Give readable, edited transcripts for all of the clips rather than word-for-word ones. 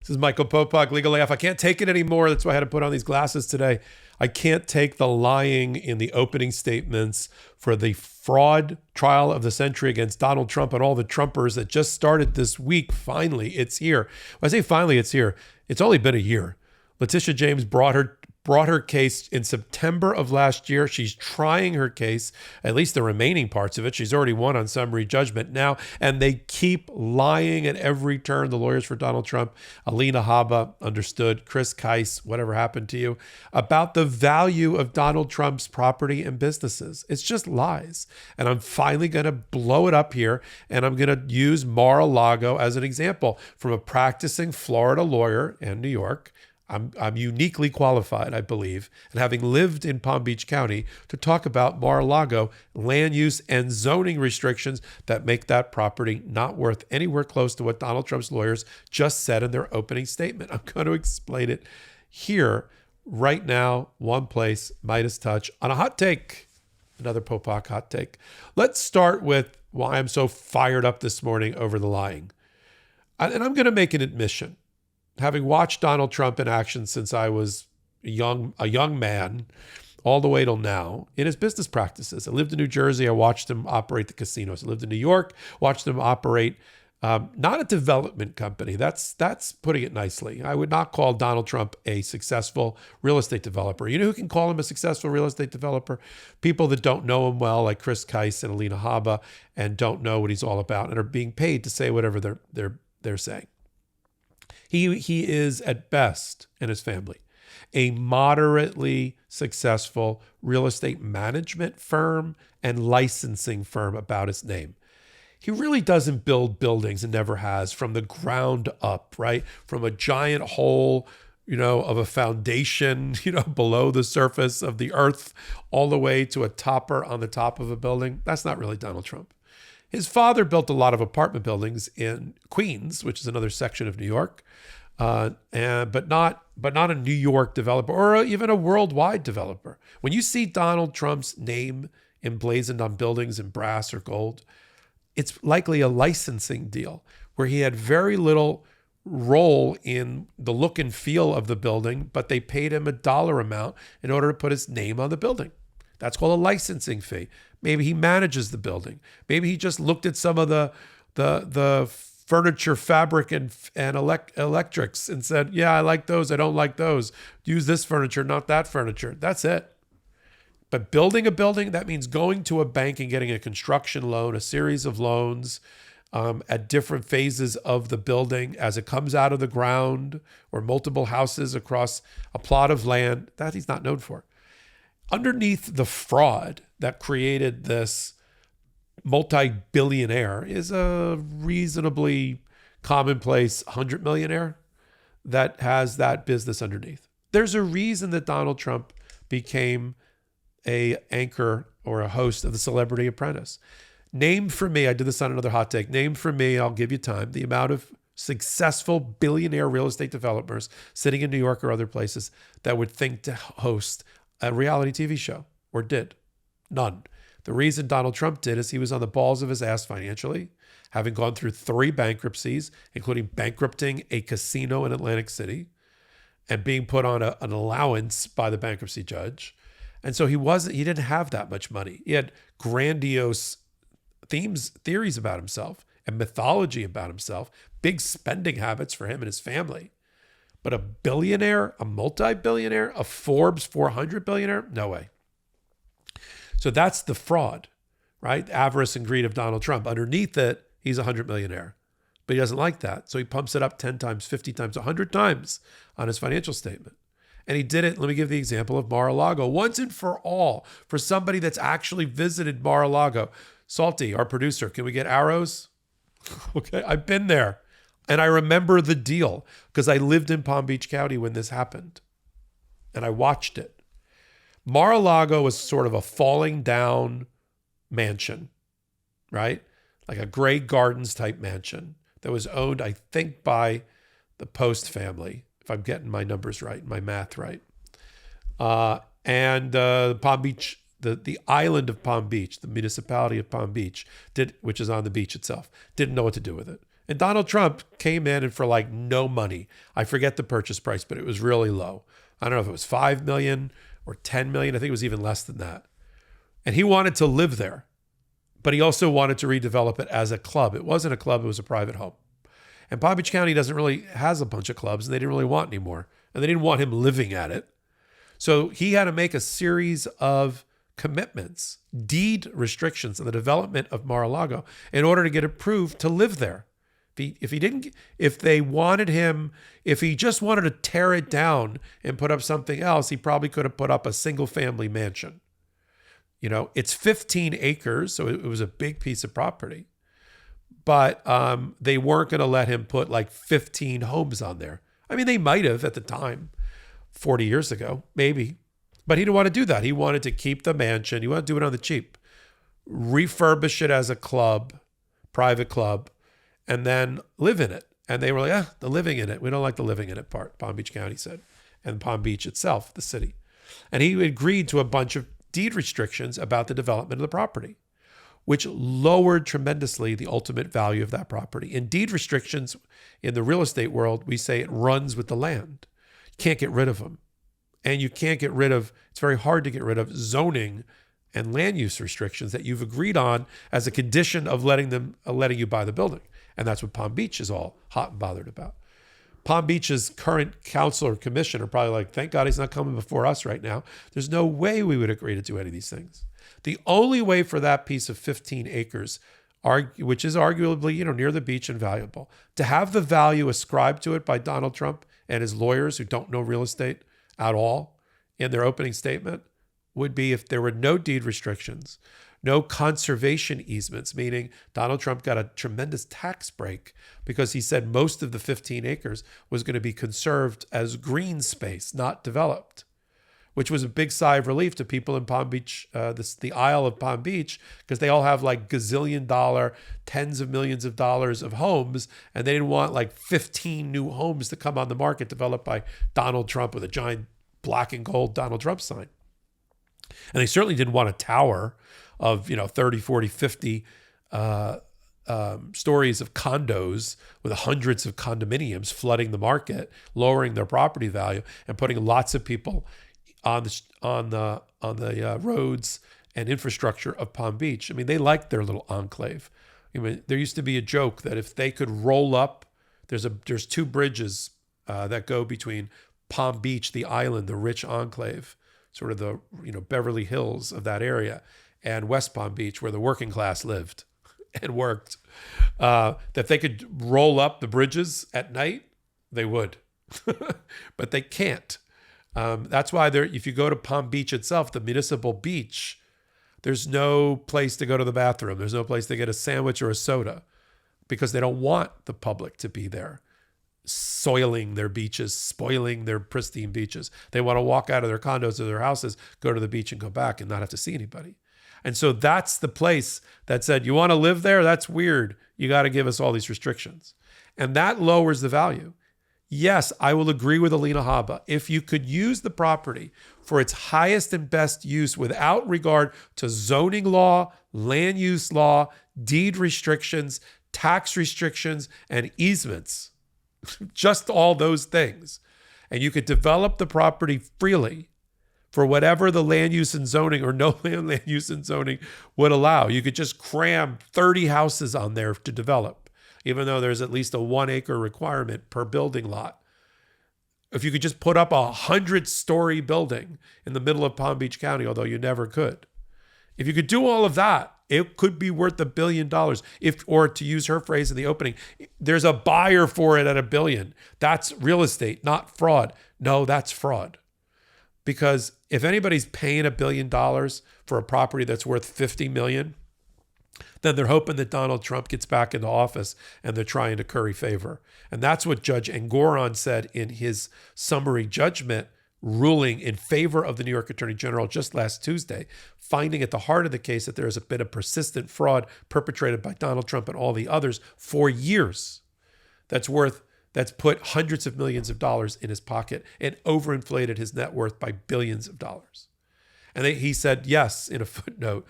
This is Michael Popok, Legal AF. I can't take it anymore. That's why I had to put on these glasses today. I can't take the lying in the opening statements for the fraud trial of the century against Donald Trump and all the Trumpers that just started this week. Finally, it's here. When I say finally, it's here. It's only been a year. Letitia James brought her case in September of last year. She's trying her case, at least the remaining parts of it. She's already won on summary judgment now, and they keep lying at every turn. The lawyers for Donald Trump, Alina Habba, understood, Chris Kise, whatever happened to you, about the value of Donald Trump's property and businesses. It's just lies. And I'm finally going to blow it up here, and I'm going to use Mar-a-Lago as an example. From a practicing Florida lawyer in New York, I'm uniquely qualified, I believe, and having lived in Palm Beach County, to talk about Mar-a-Lago land use and zoning restrictions that make that property not worth anywhere close to what Donald Trump's lawyers just said in their opening statement. I'm going to explain it here, right now, one place, MeidasTouch, on a hot take, another Popok hot take. Let's start with why I'm so fired up this morning over the lying. And I'm going to make an admission. Having watched Donald Trump in action since I was a young man, all the way till now, in his business practices. I lived in New Jersey. I watched him operate the casinos. I lived in New York, watched him operate not a development company. That's putting it nicely. I would not call Donald Trump a successful real estate developer. You know who can call him a successful real estate developer? People that don't know him well, like Chris Kise and Alina Habba, and don't know what he's all about and are being paid to say whatever they're saying. He is, at best, and his family, a moderately successful real estate management firm and licensing firm about his name. He really doesn't build buildings, and never has, from the ground up, right? From a giant hole, of a foundation, below the surface of the earth, all the way to a topper on the top of a building. That's not really Donald Trump. His father built a lot of apartment buildings in Queens, which is another section of New York, but not a New York developer or even a worldwide developer. When you see Donald Trump's name emblazoned on buildings in brass or gold, it's likely a licensing deal where he had very little role in the look and feel of the building, but they paid him a dollar amount in order to put his name on the building. That's called a licensing fee. Maybe he manages the building. Maybe he just looked at some of the furniture, fabric, and electrics and said, yeah, I like those. I don't like those. Use this furniture, not that furniture. That's it. But building a building, that means going to a bank and getting a construction loan, a series of loans at different phases of the building as it comes out of the ground, or multiple houses across a plot of land. That he's not known for. Underneath the fraud that created this multi-billionaire is a reasonably commonplace 100 millionaire that has that business underneath. There's a reason that Donald Trump became a anchor or a host of the Celebrity Apprentice. Name for me, I did this on another hot take, name for me, I'll give you time, the amount of successful billionaire real estate developers sitting in New York or other places that would think to host a reality TV show, or did. None. The reason Donald Trump did is he was on the balls of his ass financially, having gone through 3 bankruptcies, including bankrupting a casino in Atlantic City and being put on an allowance by the bankruptcy judge. And so he didn't have that much money. He had grandiose theories about himself and mythology about himself, big spending habits for him and his family. But a billionaire, a multi-billionaire, a Forbes 400 billionaire? No way. So that's the fraud, right? Avarice and greed of Donald Trump. Underneath it, he's a 100 millionaire. But he doesn't like that. So he pumps it up 10 times, 50 times, 100 times on his financial statement. And he did it, let me give the example of Mar-a-Lago, once and for all, for somebody that's actually visited Mar-a-Lago. Salty, our producer, can we get arrows? Okay, I've been there. And I remember the deal because I lived in Palm Beach County when this happened. And I watched it. Mar-a-Lago was sort of a falling down mansion, right? Like a Grey Gardens type mansion that was owned, I think, by the Post family, if I'm getting my numbers right, my math right. And Palm Beach, the island of Palm Beach, the municipality of Palm Beach, which is on the beach itself, didn't know what to do with it. And Donald Trump came in and for like no money, I forget the purchase price, but it was really low. I don't know if it was 5 million or 10 million. I think it was even less than that. And he wanted to live there, but he also wanted to redevelop it as a club. It wasn't a club, it was a private home. And Palm Beach County doesn't really has a bunch of clubs, and they didn't really want any more. And they didn't want him living at it. So he had to make a series of commitments, deed restrictions on the development of Mar-a-Lago in order to get approved to live there. If he just wanted to tear it down and put up something else, he probably could have put up a single family mansion. You know, it's 15 acres, so it was a big piece of property. But they weren't going to let him put like 15 homes on there. I mean, they might have at the time, 40 years ago, maybe. But he didn't want to do that. He wanted to keep the mansion. He wanted to do it on the cheap. Refurbish it as a club, private club, and then live in it. And they were like, the living in it. We don't like the living in it part, Palm Beach County said. And Palm Beach itself, the city. And he agreed to a bunch of deed restrictions about the development of the property, which lowered tremendously the ultimate value of that property. In deed restrictions in the real estate world, we say it runs with the land. You can't get rid of them. And you can't get rid of, it's very hard to get rid of zoning and land use restrictions that you've agreed on as a condition of letting you buy the building. And that's what Palm Beach is all hot and bothered about. Palm Beach's current council or commission are probably like, thank God he's not coming before us right now. There's no way we would agree to do any of these things. The only way for that piece of 15 acres, which is arguably, near the beach and valuable, to have the value ascribed to it by Donald Trump and his lawyers who don't know real estate at all in their opening statement, would be if there were no deed restrictions, no conservation easements, meaning Donald Trump got a tremendous tax break because he said most of the 15 acres was going to be conserved as green space, not developed, which was a big sigh of relief to people in Palm Beach, the Isle of Palm Beach, because they all have like gazillion-dollar, tens of millions of dollars of homes, and they didn't want like 15 new homes to come on the market developed by Donald Trump with a giant black and gold Donald Trump sign. And they certainly didn't want a tower of 30, 40, 50 stories of condos with hundreds of condominiums flooding the market, lowering their property value, and putting lots of people on the roads and infrastructure of Palm Beach. I mean, they liked their little enclave. I mean, there used to be a joke that if they could roll up, there's two bridges that go between Palm Beach, the island, the rich enclave, sort of the Beverly Hills of that area, and West Palm Beach, where the working class lived and worked. That they could roll up the bridges at night, they would, but they can't. That's why if you go to Palm Beach itself, the municipal beach, there's no place to go to the bathroom. There's no place to get a sandwich or a soda because they don't want the public to be there, soiling their beaches, spoiling their pristine beaches. They want to walk out of their condos or their houses, go to the beach and go back and not have to see anybody. And so that's the place that said, you want to live there? That's weird. You got to give us all these restrictions. And that lowers the value. Yes, I will agree with Alina Habba. If you could use the property for its highest and best use without regard to zoning law, land use law, deed restrictions, tax restrictions, and easements, just all those things, and you could develop the property freely for whatever the land use and zoning or no land use and zoning would allow. You could just cram 30 houses on there to develop, even though there's at least a 1 acre requirement per building lot. If you could just put up a 100-story building in the middle of Palm Beach County, although you never could. If you could do all of that, it could be worth $1 billion. Or to use her phrase in the opening, there's a buyer for it at $1 billion. That's real estate, not fraud. No, that's fraud. Because if anybody's paying $1 billion for a property that's worth $50 million, then they're hoping that Donald Trump gets back into office and they're trying to curry favor. And that's what Judge Engoron said in his summary judgment ruling in favor of the New York Attorney General just last Tuesday, finding at the heart of the case that there has been a persistent fraud perpetrated by Donald Trump and all the others for years that's put hundreds of millions of dollars in his pocket and overinflated his net worth by billions of dollars. And he said, yes, in a footnote,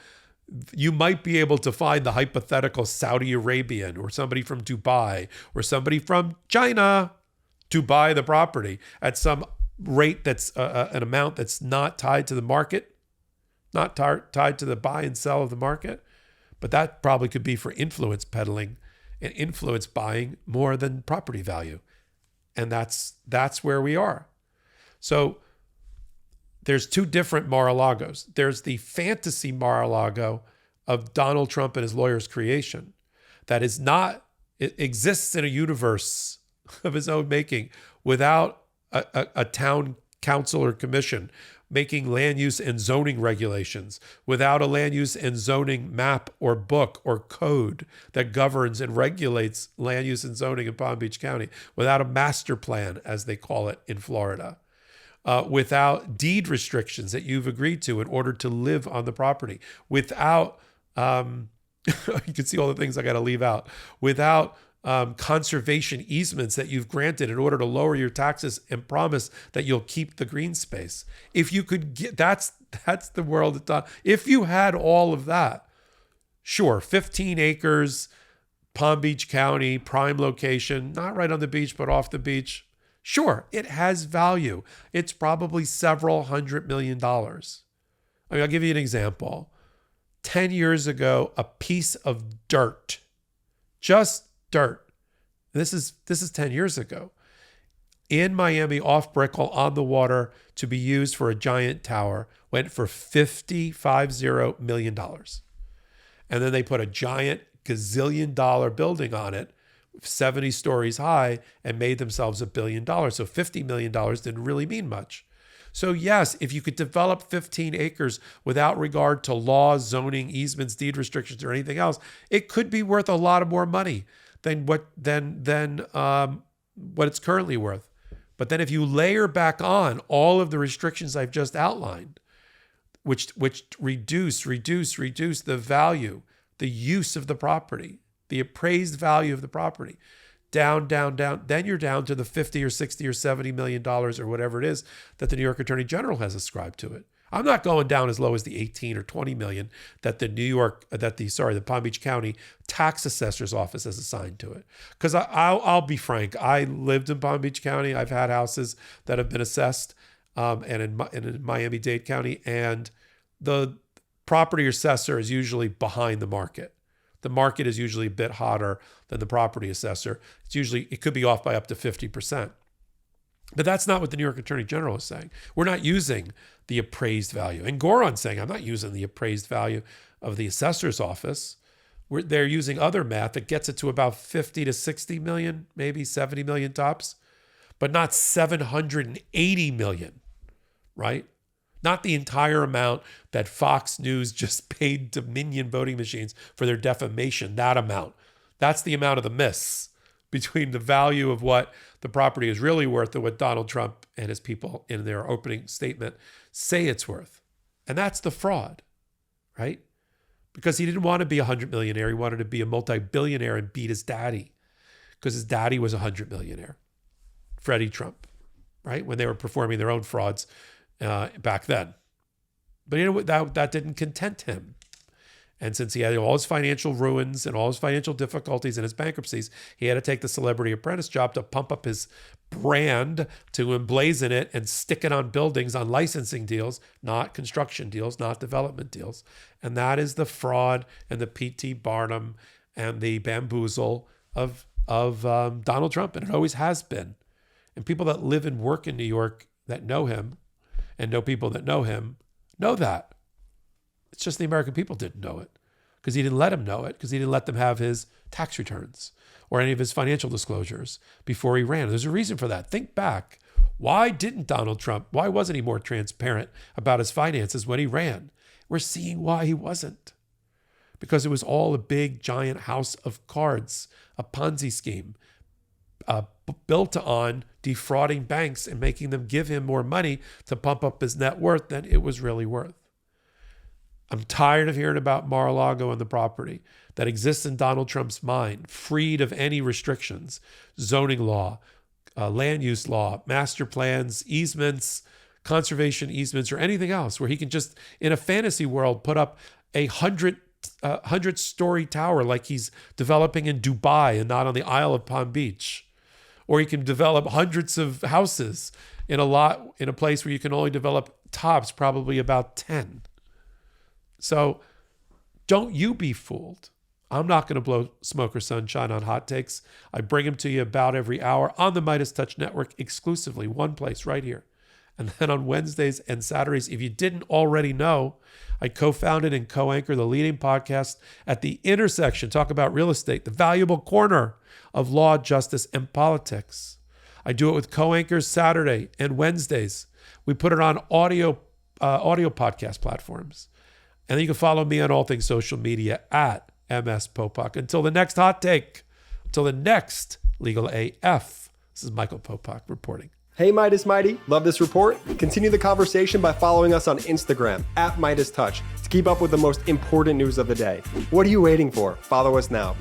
You might be able to find the hypothetical Saudi Arabian or somebody from Dubai or somebody from China to buy the property at some rate that's an amount that's not tied to the market, not tied to the buy and sell of the market. But that probably could be for influence peddling and influence buying more than property value. And that's where we are. So there's two different Mar-a-Lagos. There's the fantasy Mar-a-Lago of Donald Trump and his lawyer's creation that is not, it exists in a universe of his own making without a town council or commission making land use and zoning regulations, without a land use and zoning map or book or code that governs and regulates land use and zoning in Palm Beach County, without a master plan, as they call it in Florida, without deed restrictions that you've agreed to in order to live on the property, without, you can see all the things I got to leave out, without conservation easements that you've granted in order to lower your taxes and promise that you'll keep the green space. If you could get, that's the world. If you had all of that, sure, 15 acres, Palm Beach County, prime location, not right on the beach, but off the beach. Sure, it has value. It's probably several $100 million. I mean, I'll give you an example. 10 years ago, a piece of dirt, just dirt. This is 10 years ago. In Miami, off Brickell, on the water, to be used for a giant tower, went for $50 million. And then they put a giant gazillion-dollar building on it, 70 stories high, and made themselves $1 billion. So $50 million didn't really mean much. So yes, if you could develop 15 acres without regard to laws, zoning, easements, deed restrictions, or anything else, it could be worth a lot more money than what it's currently worth. But then if you layer back on all of the restrictions I've just outlined, which reduce the value, the use of the property, the appraised value of the property, down, then you're down to the 50 or 60 or $70 million or whatever it is that the New York Attorney General has ascribed to it. I'm not going down as low as the 18 or 20 million that the Palm Beach County tax assessor's office has assigned to it. Because I'll be frank, I lived in Palm Beach County. I've had houses that have been assessed and in Miami-Dade County, and the property assessor is usually behind the market. The market is usually a bit hotter than the property assessor. It could be off by up to 50%. But that's not what the New York Attorney General is saying. We're not using the appraised value. And Goron's saying, I'm not using the appraised value of the assessor's office. They're using other math that gets it to about 50 to 60 million, maybe 70 million tops, but not 780 million, right? Not the entire amount that Fox News just paid Dominion voting machines for their defamation, that amount. That's the amount of the miss between the value of what the property is really worth and what Donald Trump and his people in their opening statement say it's worth. And that's the fraud, right? Because he didn't want to be a 100 millionaire. He wanted to be a multi-billionaire and beat his daddy, because his daddy was a 100 millionaire, Freddie Trump, right? When they were performing their own frauds back then. But you know what? That didn't content him. And since he had all his financial ruins and all his financial difficulties and his bankruptcies, he had to take the Celebrity Apprentice job to pump up his brand, to emblazon it and stick it on buildings on licensing deals, not construction deals, not development deals. And that is the fraud and the P.T. Barnum and the bamboozle of Donald Trump. And it always has been. And people that live and work in New York that know him and know people that know him know that. It's just the American people didn't know it, because he didn't let them know it, because he didn't let them have his tax returns or any of his financial disclosures before he ran. There's a reason for that. Think back. Why wasn't he more transparent about his finances when he ran? We're seeing why he wasn't. Because it was all a big, giant house of cards, a Ponzi scheme built on defrauding banks and making them give him more money to pump up his net worth than it was really worth. I'm tired of hearing about Mar-a-Lago and the property that exists in Donald Trump's mind, freed of any restrictions, zoning law, land use law, master plans, easements, conservation easements, or anything else, where he can just, in a fantasy world, put up hundred-story tower like he's developing in Dubai and not on the Isle of Palm Beach. Or he can develop hundreds of houses in a place where you can only develop tops, probably about 10. So don't you be fooled. I'm not going to blow smoke or sunshine on hot takes. I bring them to you about every hour on the MeidasTouch Network exclusively, one place right here. And then on Wednesdays and Saturdays, if you didn't already know, I co-founded and co-anchor the leading podcast at the intersection, talk about real estate, the valuable corner of law, justice, and politics. I do it with co-anchors Saturday and Wednesdays. We put it on audio podcast platforms. And then you can follow me on all things social media at MS Popok. Until the next hot take, until the next Legal AF, this is Michael Popok reporting. Hey Meidas Mighty, love this report? Continue the conversation by following us on Instagram at MeidasTouch to keep up with the most important news of the day. What are you waiting for? Follow us now.